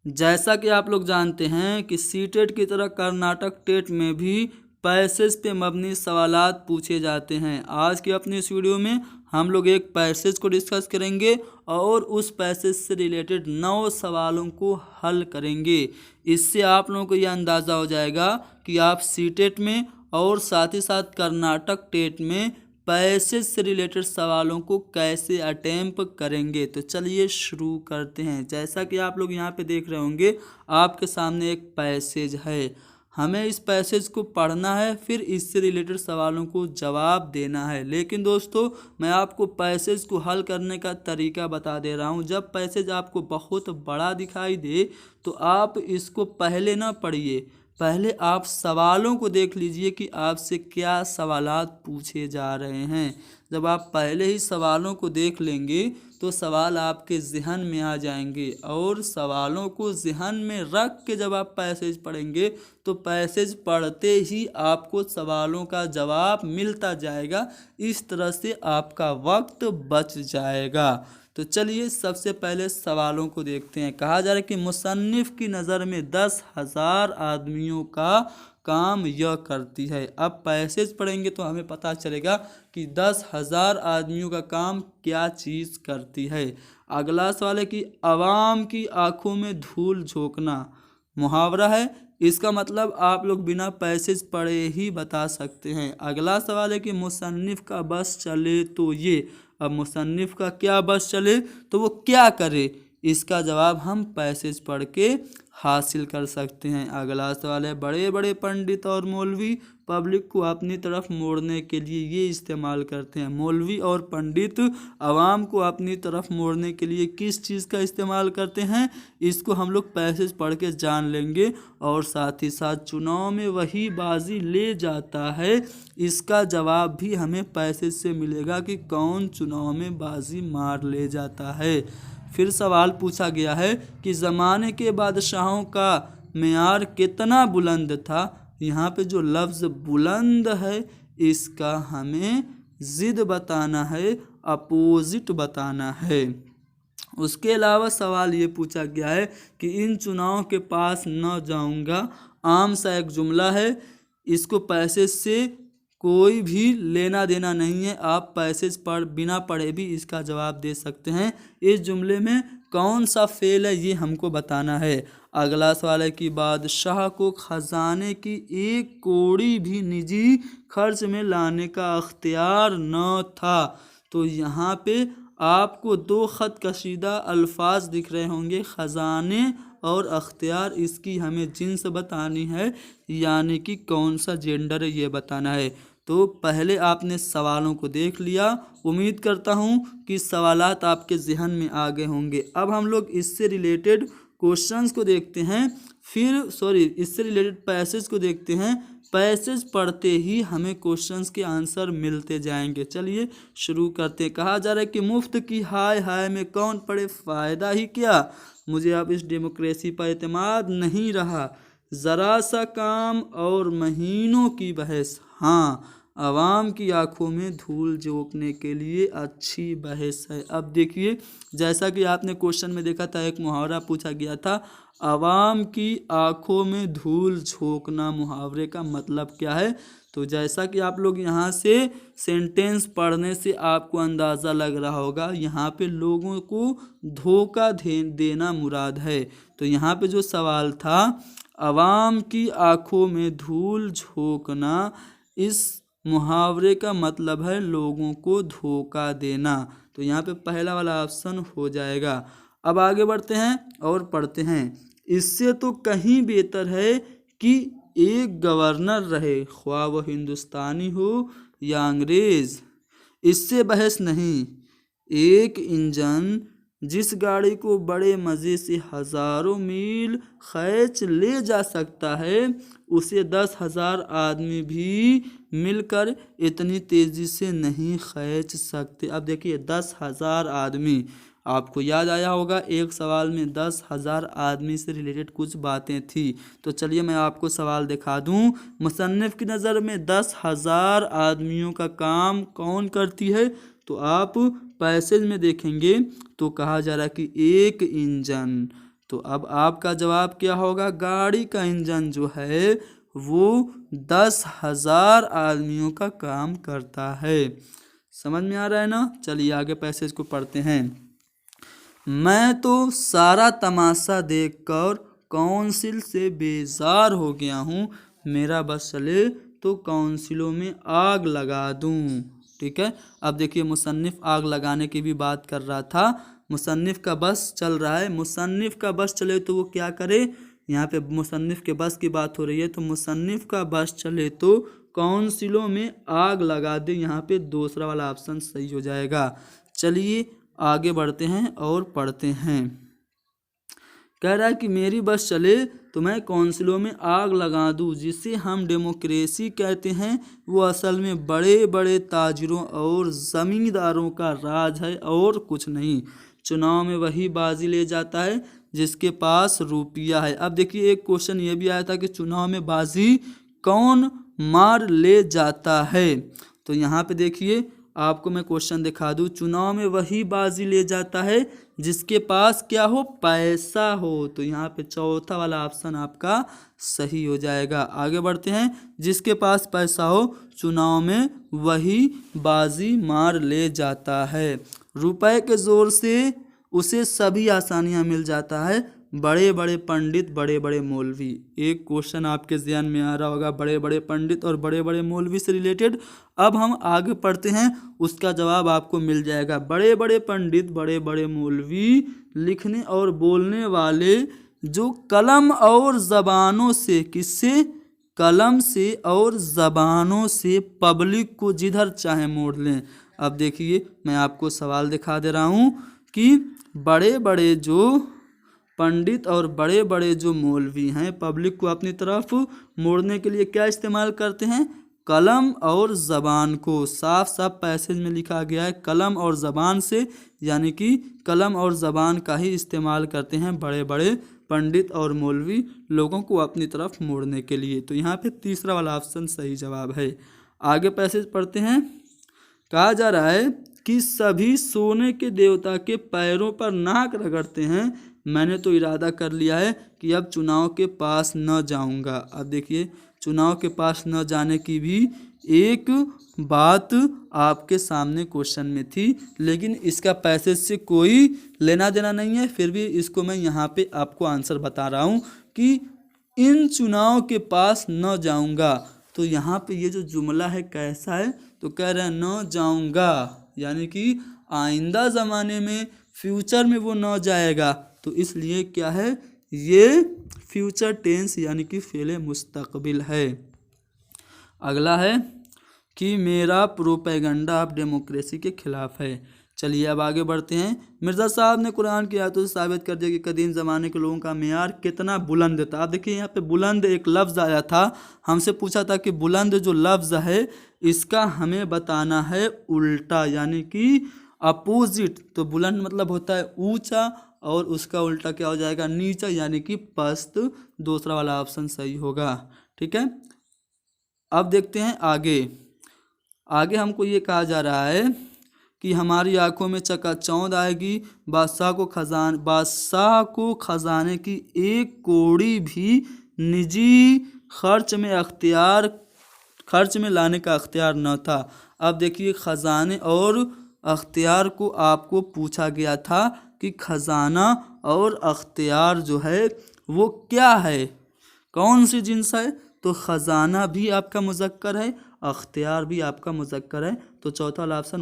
जैसा कि आप लोग जानते हैं कि सीटेट की तरह कर्नाटक टेट में भी पैसेज पे मबनी सवालात पूछे जाते हैं। आज की अपनी इस वीडियो में हम लोग एक पैसेज को डिस्कस करेंगे और उस पैसेज से रिलेटेड 9 सवालों को हल करेंगे। इससे आप लोगों को यह अंदाज़ा हो जाएगा कि आप सीटेट में और साथ ही साथ कर्नाटक टेट में पैसेज से रिलेटेड सवालों को कैसे अटेम्प्ट करेंगे। तो चलिए शुरू करते हैं। जैसा कि आप लोग यहाँ पे देख रहे होंगे, आपके सामने एक पैसेज है। हमें इस पैसेज को पढ़ना है, फिर इससे रिलेटेड सवालों को जवाब देना है। लेकिन दोस्तों, मैं आपको पैसेज को हल करने का तरीका बता दे रहा हूँ। जब पैसेज आपको बहुत बड़ा दिखाई दे तो आप इसको पहले ना पढ़िए, पहले आप सवालों को देख लीजिए कि आपसे क्या सवालात पूछे जा रहे हैं। जब आप पहले ही सवालों को देख लेंगे तो सवाल आपके ज़हन में आ जाएंगे, और सवालों को ज़हन में रख के जब आप पैसेज पढ़ेंगे तो पैसेज पढ़ते ही आपको सवालों का जवाब मिलता जाएगा। इस तरह से आपका वक्त बच जाएगा। तो चलिए सबसे पहले सवालों को देखते हैं। कहा जा रहा है कि मुसन्निफ़ की नज़र में 10,000 आदमियों का काम यह करती है। अब पैसेज पढ़ेंगे तो हमें पता चलेगा कि 10,000 आदमियों का काम क्या चीज़ करती है। अगला सवाल है कि अवाम की आंखों में धूल झोंकना मुहावरा है। इसका मतलब आप लोग बिना पैसेज पढ़े ही बता सकते हैं। अगला सवाल है कि मुसन्निफ़ का बस चले तो ये। अब मुसन्निफ़ का क्या बस चले तो वो क्या करे, इसका जवाब हम पैसेज पढ़ के हासिल कर सकते हैं। अगला सवाल है, बड़े बड़े पंडित और मौलवी पब्लिक को अपनी तरफ मोड़ने के लिए ये इस्तेमाल करते हैं। मौलवी और पंडित आवाम को अपनी तरफ मोड़ने के लिए किस चीज़ का इस्तेमाल करते हैं, इसको हम लोग पैसेज पढ़ के जान लेंगे। और साथ ही साथ चुनाव में वही बाजी ले जाता है, इसका जवाब भी हमें पैसेज से मिलेगा कि कौन चुनाव में बाजी मार ले जाता है। फिर सवाल पूछा गया है कि ज़माने के बादशाहों का मेयार कितना बुलंद था। यहाँ पे जो लफ्ज़ बुलंद है इसका हमें ज़िद बताना है, अपोजिट बताना है। उसके अलावा सवाल ये पूछा गया है कि इन चुनाव के पास न जाऊंगा आम सा एक जुमला है। इसको पैसेज से कोई भी लेना देना नहीं है, आप पैसेज पढ़ बिना पढ़े भी इसका जवाब दे सकते हैं। इस जुमले में कौन सा फेल है ये हमको बताना है। अगला सवाल है कि बादशाह को खजाने की एक कौड़ी भी निजी खर्च में लाने का अख्तियार न था। तो यहाँ पे आपको 2 ख़त कशीदा अल्फाज दिख रहे होंगे, ख़जाने और अख्तियार। इसकी हमें जिन्स बतानी है, यानी कि कौन सा जेंडर है ये बताना है। तो पहले आपने सवालों को देख लिया। उम्मीद करता हूँ कि सवालात आपके ज़हन में आ गए होंगे। अब हम लोग इससे रिलेटेड क्वेश्चंस को देखते हैं, इससे रिलेटेड पैसेज को देखते हैं। पैसेज पढ़ते ही हमें क्वेश्चंस के आंसर मिलते जाएंगे। चलिए शुरू करते हैं। कहा जा रहा है कि मुफ्त की हाय हाय में कौन पड़े फ़ायदा ही क्या, मुझे अब इस डेमोक्रेसी पर एतमाद नहीं रहा, ज़रा सा काम और महीनों की बहस। हाँ, आवाम की आंखों में धूल झोंकने के लिए अच्छी बहस है। अब देखिए, जैसा कि आपने क्वेश्चन में देखा था, एक मुहावरा पूछा गया था, आवाम की आंखों में धूल झोंकना। मुहावरे का मतलब क्या है? तो जैसा कि आप लोग यहाँ से सेंटेंस पढ़ने से आपको अंदाज़ा लग रहा होगा, यहाँ पे लोगों को धोखा देना मुराद है। तो यहाँ पे जो सवाल था, आवाम की आंखों में धूल झोंकना, इस मुहावरे का मतलब है लोगों को धोखा देना। तो यहाँ पे पहला वाला ऑप्शन हो जाएगा। अब आगे बढ़ते हैं और पढ़ते हैं। इससे तो कहीं बेहतर है कि एक गवर्नर रहे, ख्वाह वो हिंदुस्तानी हो या अंग्रेज़। इससे बहस नहीं। एक इंजन जिस गाड़ी को बड़े मज़े से हज़ारों मील खींच ले जा सकता है, उसे 10,000 आदमी भी मिलकर इतनी तेज़ी से नहीं खींच सकते। अब देखिए, 10,000 आदमी, आपको याद आया होगा एक सवाल में 10,000 आदमी से रिलेटेड कुछ बातें थी। तो चलिए मैं आपको सवाल दिखा दूं। मुसन्निफ़ की नज़र में 10,000 आदमियों का काम कौन करती है? तो आप पैसेज में देखेंगे तो कहा जा रहा है कि एक इंजन। तो अब आपका जवाब क्या होगा, गाड़ी का इंजन जो है वो 10,000 आदमियों का काम करता है। समझ में आ रहा है ना। चलिए आगे पैसेज को पढ़ते हैं। मैं तो सारा तमाशा देखकर काउंसिल से बेजार हो गया हूँ, मेरा बस चले तो काउंसिलों में आग लगा दूँ। ठीक है, अब देखिए मुसन्निफ आग लगाने की भी बात कर रहा था। मुसन्निफ का बस चल रहा है, मुसन्निफ का बस चले तो वो क्या करे, यहाँ पे मुसन्निफ के बस की बात हो रही है, तो मुसन्निफ का बस चले तो काउंसिलों में आग लगा दे। यहाँ पे दूसरा वाला ऑप्शन सही हो जाएगा। चलिए आगे बढ़ते हैं और पढ़ते हैं। कह रहा है कि मेरी बस चले तो मैं काउंसिलों में आग लगा दूं। जिसे हम डेमोक्रेसी कहते हैं वो असल में बड़े बड़े ताजिरों और ज़मींदारों का राज है और कुछ नहीं। चुनाव में वही बाजी ले जाता है जिसके पास रुपया है। अब देखिए एक क्वेश्चन ये भी आया था कि चुनाव में बाजी कौन मार ले जाता है। तो यहाँ पे देखिए आपको मैं क्वेश्चन दिखा दूं। चुनाव में वही बाजी ले जाता है जिसके पास क्या हो, पैसा हो। तो यहाँ पे चौथा वाला ऑप्शन आपका सही हो जाएगा। आगे बढ़ते हैं। जिसके पास पैसा हो चुनाव में वही बाजी मार ले जाता है। रुपए के जोर से उसे सभी आसानियां मिल जाता है, बड़े बड़े पंडित बड़े बड़े मौलवी। एक क्वेश्चन आपके ध्यान में आ रहा होगा बड़े बड़े पंडित और बड़े बड़े मौलवी से रिलेटेड। अब हम आगे पढ़ते हैं, उसका जवाब आपको मिल जाएगा। बड़े बड़े पंडित बड़े बड़े मौलवी लिखने और बोलने वाले जो कलम और ज़बानों से, किससे, कलम से और ज़बानों से पब्लिक को जिधर चाहे मोड़ लें। अब देखिए मैं आपको सवाल दिखा दे रहा हूँ कि बड़े बड़े जो पंडित और बड़े बड़े जो मौलवी हैं पब्लिक को अपनी तरफ मोड़ने के लिए क्या इस्तेमाल करते हैं, कलम और ज़बान को। साफ साफ पैसेज में लिखा गया है कलम और ज़बान से, यानी कि कलम और ज़बान का ही इस्तेमाल करते हैं बड़े बड़े पंडित और मौलवी लोगों को अपनी तरफ मोड़ने के लिए। तो यहाँ पे तीसरा वाला ऑप्शन सही जवाब है। आगे पैसेज पढ़ते हैं। कहा जा रहा है कि सभी सोने के देवता के पैरों पर नाक रगड़ते हैं, मैंने तो इरादा कर लिया है कि अब चुनाव के पास न जाऊंगा। अब देखिए चुनाव के पास न जाने की भी एक बात आपके सामने क्वेश्चन में थी, लेकिन इसका पैसेज से कोई लेना देना नहीं है। फिर भी इसको मैं यहाँ पे आपको आंसर बता रहा हूँ कि इन चुनाव के पास न जाऊंगा। तो यहाँ पे ये जो जुमला है कैसा है, तो कह रहे हैं न जाऊंगा, यानी कि आइंदा ज़माने में फ्यूचर में वो न जाएगा। तो इसलिए क्या है, ये फ्यूचर टेंस यानी कि फेले मुस्तकबिल है। अगला है कि मेरा प्रोपेगेंडा ऑफ डेमोक्रेसी के खिलाफ है। चलिए अब आगे बढ़ते हैं। मिर्ज़ा साहब ने कुरान की आयतों से साबित कर दिया कि कदीम ज़माने के लोगों का मेयार कितना बुलंद था। आप देखिए यहाँ पे बुलंद एक लफ्ज़ आया था, हमसे पूछा था कि बुलंद जो लफ्ज़ है इसका हमें बताना है उल्टा, यानी कि अपोजिट। तो बुलंद मतलब होता है ऊंचा और उसका उल्टा क्या हो जाएगा, नीचा, यानी कि पस्त। दूसरा वाला ऑप्शन सही होगा। ठीक है, अब देखते हैं आगे। आगे हमको ये कहा जा रहा है कि हमारी आंखों में चकाचौंध आएगी, बादशाह को खजाने की एक कौड़ी भी निजी खर्च में लाने का अख्तियार न था। अब देखिए खजाने और अख्तियार को आपको पूछा गया था कि खजाना और अख्तियार जो है वो क्या है, कौन सी जिन्स है। तो खजाना भी आपका मुज़क्कर है, अख्तियार भी आपका मुज़क्कर है। तो चौथा वाला ऑप्शन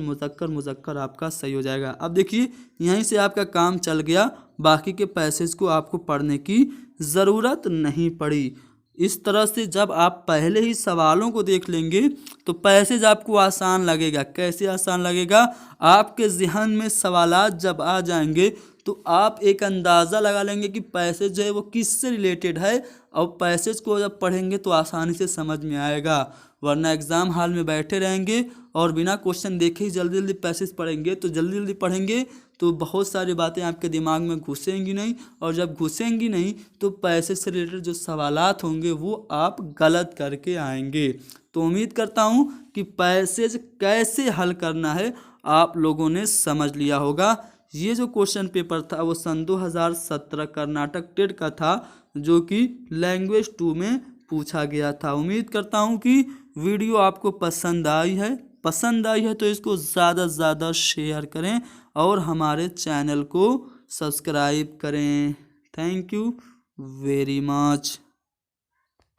मुज़क्कर आपका सही हो जाएगा। अब देखिए यहीं से आपका काम चल गया, बाकी के पैसेज को आपको पढ़ने की ज़रूरत नहीं पड़ी। इस तरह से जब आप पहले ही सवालों को देख लेंगे तो पैसेज आपको आसान लगेगा। कैसे आसान लगेगा, आपके ज़हन में सवालात जब आ जाएंगे तो आप एक अंदाज़ा लगा लेंगे कि पैसेज जो है वो किससे रिलेटेड है, और पैसेज को जब पढ़ेंगे तो आसानी से समझ में आएगा। वरना एग्ज़ाम हॉल में बैठे रहेंगे और बिना क्वेश्चन देखे ही जल्दी जल्दी पैसेज पढ़ेंगे तो जल्दी पढ़ेंगे तो बहुत सारी बातें आपके दिमाग में घुसेंगी नहीं, और जब घुसेंगी नहीं तो पैसेज से रिलेटेड जो सवालात होंगे वो आप गलत करके आएंगे। तो उम्मीद करता हूँ कि पैसेज कैसे हल करना है आप लोगों ने समझ लिया होगा। ये जो क्वेश्चन पेपर था वो सन 2017 कर्नाटक टेट का था, जो कि लैंग्वेज 2 में पूछा गया था। उम्मीद करता हूँ कि वीडियो आपको पसंद आई है तो इसको ज़्यादा से ज़्यादा शेयर करें और हमारे चैनल को सब्सक्राइब करें। Thank you very much.